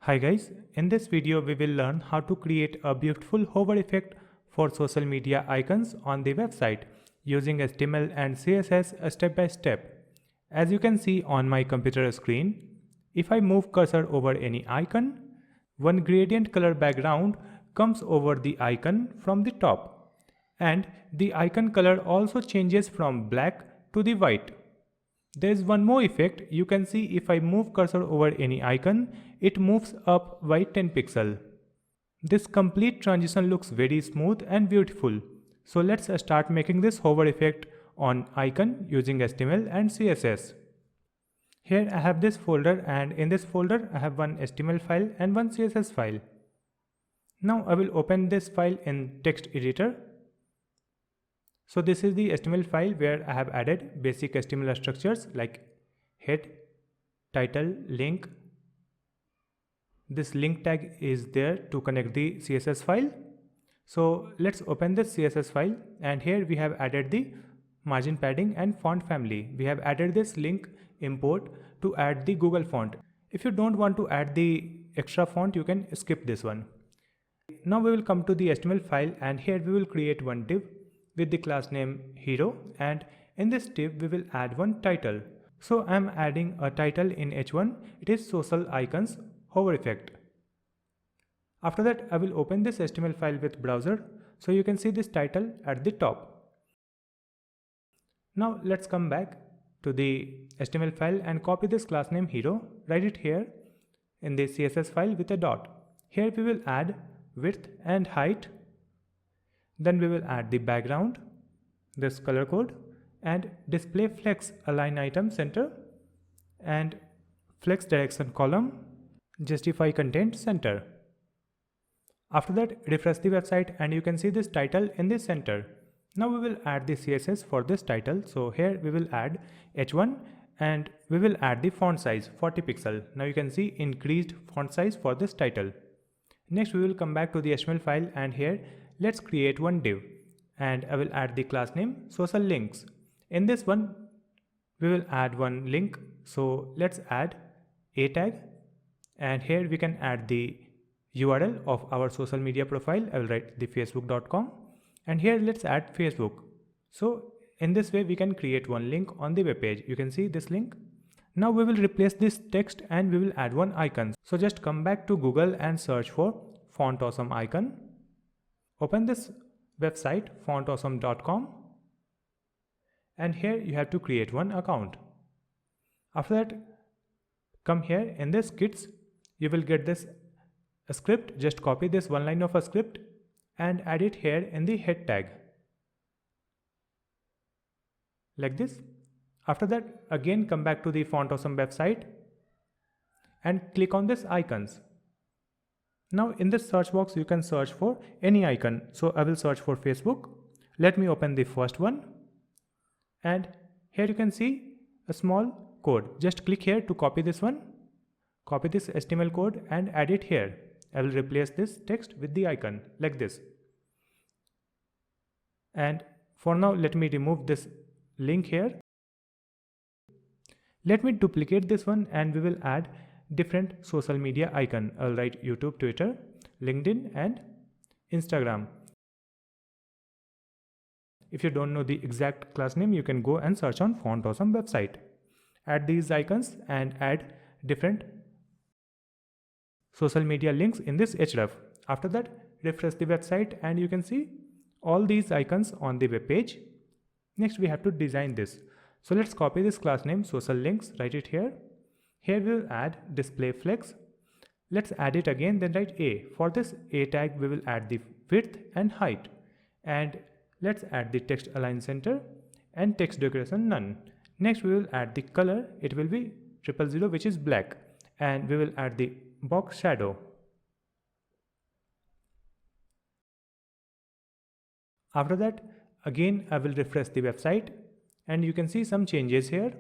Hi guys, in this video we will learn how to create a beautiful hover effect for social media icons on the website using HTML and CSS step by step. As you can see on my computer screen, if I move cursor over any icon, one gradient color background comes over the icon from the top, and the icon color also changes from black to the white. There is one more effect. You can see if I move cursor over any icon, it moves up by 10 pixels. This complete transition looks very smooth and beautiful. So let's start making this hover effect on icon using HTML and CSS. Here I have this folder, and in this folder I have one HTML file and one CSS file. Now I will open this file in text editor. So this is the HTML file where I have added basic HTML structures like head, title, link. This link tag is there to connect the CSS file. So let's open this CSS file, and here we have added the margin padding and font family. We have added this link import to add the Google font. If you don't want to add the extra font, you can skip this one. Now we will come to the HTML file, and here we will create one div with the class name hero, and in this div we will add one title. So I am adding a title in h1. It is social icons hover effect. After that I will open this HTML file with browser, so you can see this title at the top. Now let's come back to the HTML file and copy this class name hero, write it here in the CSS file with a dot. Here we will add width and height. Then we will add the background, this color code, and display flex align item center, and flex direction column, justify content center. After that, refresh the website and you can see this title in the center. Now we will add the CSS for this title. So here we will add h1 and we will add the font size 40 pixel. Now you can see increased font size for this title. Next we will come back to the HTML file, and here let's create one div, and I will add the class name social links. In this one we will add one link, so let's add a tag, and here we can add the URL of our social media profile. I will write the facebook.com, and here let's add Facebook. So in this way we can create one link on the web page. You can see this link. Now we will replace this text and we will add one icon. So just come back to Google and search for Font Awesome icon. Open this website fontawesome.com, and here you have to create one account. After that, come here in this kits, you will get this script. Just copy this one line of a script and add it here in the head tag like this. After that, again come back to the Font Awesome website and click on this icons. Now in this search box you can search for any icon. So I will search for Facebook. Let me open the first one, and here you can see a small code. Just click here to copy this one. Copy this HTML code and add it here. I will replace this text with the icon like this. And for now let me remove this link here. Let me duplicate this one and we will add different social media icon. I'll write YouTube, Twitter, LinkedIn and Instagram. If you don't know the exact class name, you can go and search on Font Awesome website. Add these icons and add different social media links in this href. After that, refresh the website and you can see all these icons on the web page. Next we have to design this. So let's copy this class name social links, write it here. Here we will add display flex. Let's add it again, then write a. For this a tag we will add the width and height, and let's add the text align center and text decoration none. Next we will add the color. It will be 000, which is black, and we will add the box shadow. After that, again I will refresh the website and you can see some changes here.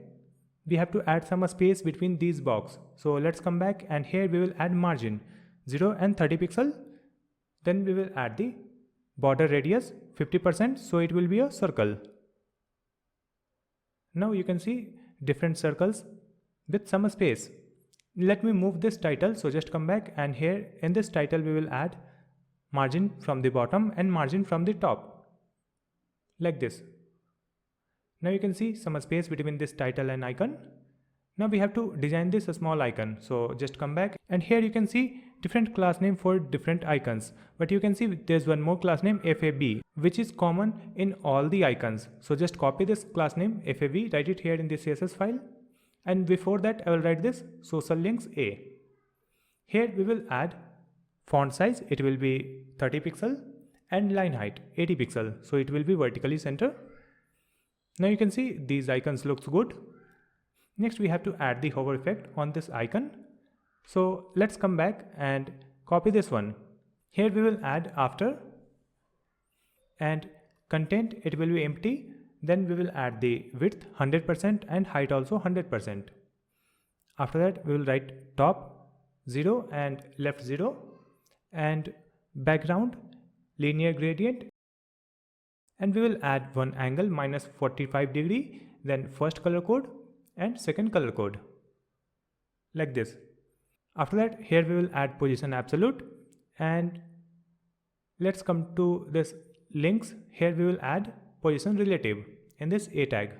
We have to add some space between these boxes. So let's come back, and here we will add margin 0 and 30 pixel. Then we will add the border radius 50%, so it will be a circle. Now you can see different circles with some space. Let me move this title, so just come back, and here in this title we will add margin from the bottom and margin from the top, like this. Now you can see some space between this title and icon. Now we have to design this small icon, so just come back, and here you can see different class name for different icons, but you can see there's one more class name FAB, which is common in all the icons. So just copy this class name FAB, write it here in the CSS file, and before that I will write this social links A. Here we will add font size, it will be 30 pixel, and line height 80 pixel, so it will be vertically center. Now you can see these icons looks good. Next we have to add the hover effect on this icon. So let's come back and copy this one. Here we will add after, and content it will be empty. Then we will add the width 100% and height also 100%. After that we will write top 0 and left 0, and background linear gradient, and we will add one angle minus 45 degree, then first color code and second color code, like this. After that here we will add position absolute, and let's come to this links. Here we will add position relative in this A tag.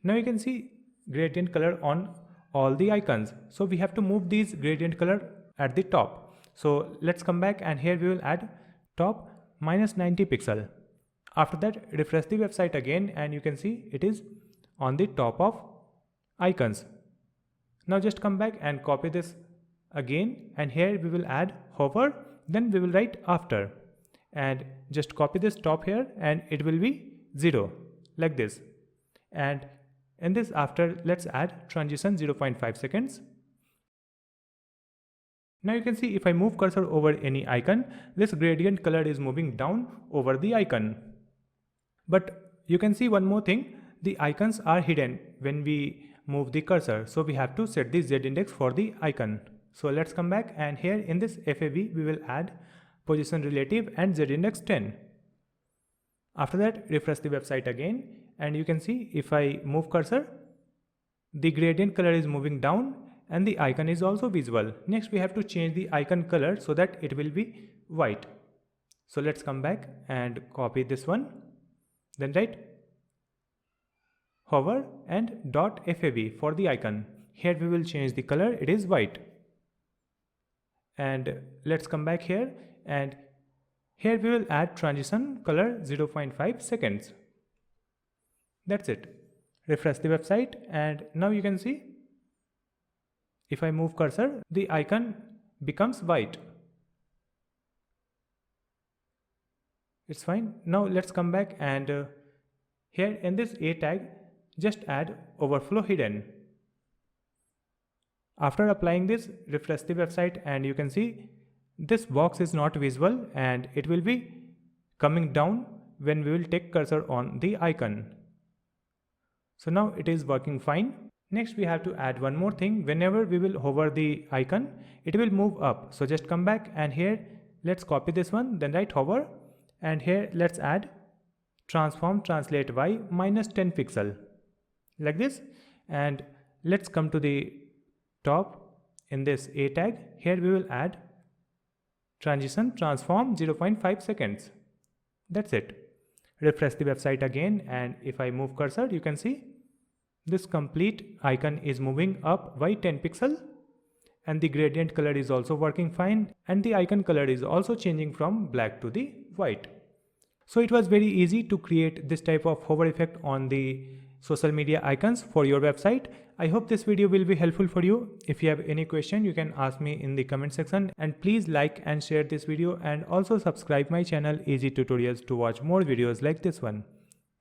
Now you can see gradient color on all the icons, so we have to move these gradient color at the top. So let's come back, and here we will add top minus 90 pixel. After that refresh the website again, and you can see it is on the top of icons. Now just come back and copy this again, and here we will add hover, then we will write after, and just copy this top here, and it will be 0, like this. And in this after, let's add transition 0.5 seconds. Now you can see if I move cursor over any icon, this gradient color is moving down over the icon. But you can see one more thing, the icons are hidden when we move the cursor, so we have to set the Z index for the icon. So let's come back, and here in this FAB we will add position relative and Z index 10. After that refresh the website again, and you can see if I move cursor, the gradient color is moving down and the icon is also visible. Next we have to change the icon color so that it will be white. So let's come back and copy this one, then write hover and .fab for the icon. Here we will change the color, it is white. And let's come back here, and here we will add transition color 0.5 seconds. That's it. Refresh the website, and now you can see if I move cursor, the icon becomes white. It's fine. Now let's come back, and here in this A tag just add overflow hidden. After applying this, refresh the website, and you can see this box is not visible and it will be coming down when we will take cursor on the icon. So now it is working fine. Next we have to add one more thing. Whenever we will hover the icon, it will move up. So just come back, and here let's copy this one, then write hover, and here let's add transform translate y minus 10 pixel, like this. And let's come to the top in this A tag. Here we will add transition transform 0.5 seconds. That's it. Refresh the website again, and if I move cursor, you can see this complete icon is moving up by 10 pixel, and the gradient color is also working fine, and the icon color is also changing from black to the white. So it was very easy to create this type of hover effect on the social media icons for your website. I hope this video will be helpful for you. If you have any question, you can ask me in the comment section, and please like and share this video, and also subscribe my channel Easy Tutorials to watch more videos like this one.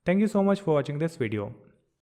Thank you so much for watching this video.